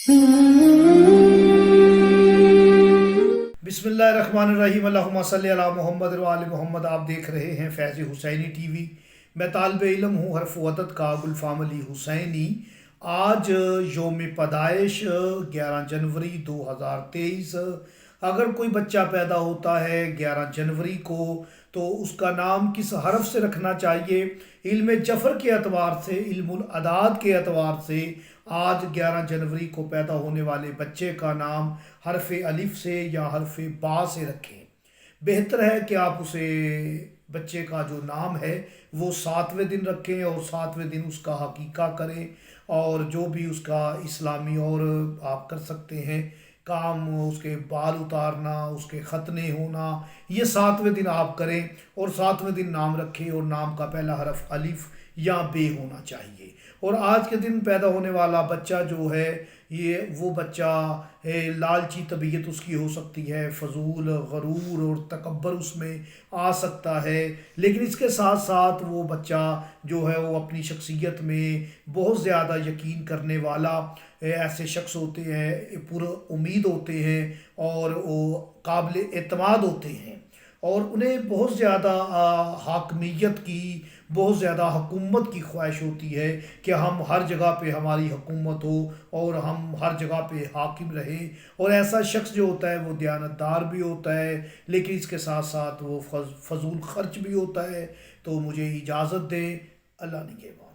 بسم اللہ الرحمن الرحیم، اللہم صلی علی محمد و آل محمد۔ آپ دیکھ رہے ہیں فیض حسینی ٹی وی۔ میں طالب علم ہوں حرف عدد کا گلفام علی حسینی۔ آج یوم پیدائش 11 جنوری 2023۔ اگر کوئی بچہ پیدا ہوتا ہے 11 جنوری کو تو اس کا نام کس حرف سے رکھنا چاہیے؟ علم جفر کے اعتبار سے، علم الاعداد کے اعتبار سے آج 11 جنوری کو پیدا ہونے والے بچے کا نام حرف الف سے یا حرف با سے رکھیں۔ بہتر ہے کہ آپ اسے بچے کا جو نام ہے وہ 7ویں دن رکھیں اور 7ویں دن اس کا عقیقہ کریں، اور جو بھی اس کا اسلامی اور آپ کر سکتے ہیں کام، اس کے بال اتارنا، اس کے ختنے ہونا، یہ 7ویں دن آپ کریں اور 7ویں دن نام رکھیں، اور نام کا پہلا حرف الف یا بے ہونا چاہیے۔ اور آج کے دن پیدا ہونے والا بچہ جو ہے یہ وہ بچہ لالچی طبیعت اس کی ہو سکتی ہے، فضول، غرور اور تکبر اس میں آ سکتا ہے، لیکن اس کے ساتھ ساتھ وہ بچہ جو ہے وہ اپنی شخصیت میں بہت زیادہ یقین کرنے والا ایسے شخص ہوتے ہیں، پر امید ہوتے ہیں اور وہ قابل اعتماد ہوتے ہیں، اور انہیں بہت زیادہ حاکمیت کی، بہت زیادہ حکومت کی خواہش ہوتی ہے کہ ہم ہر جگہ پہ ہماری حکومت ہو اور ہم ہر جگہ پہ حاکم رہیں۔ اور ایسا شخص جو ہوتا ہے وہ دیانتدار بھی ہوتا ہے، لیکن اس کے ساتھ ساتھ وہ فضول خرچ بھی ہوتا ہے۔ تو مجھے اجازت دیں، اللہ نگہبان۔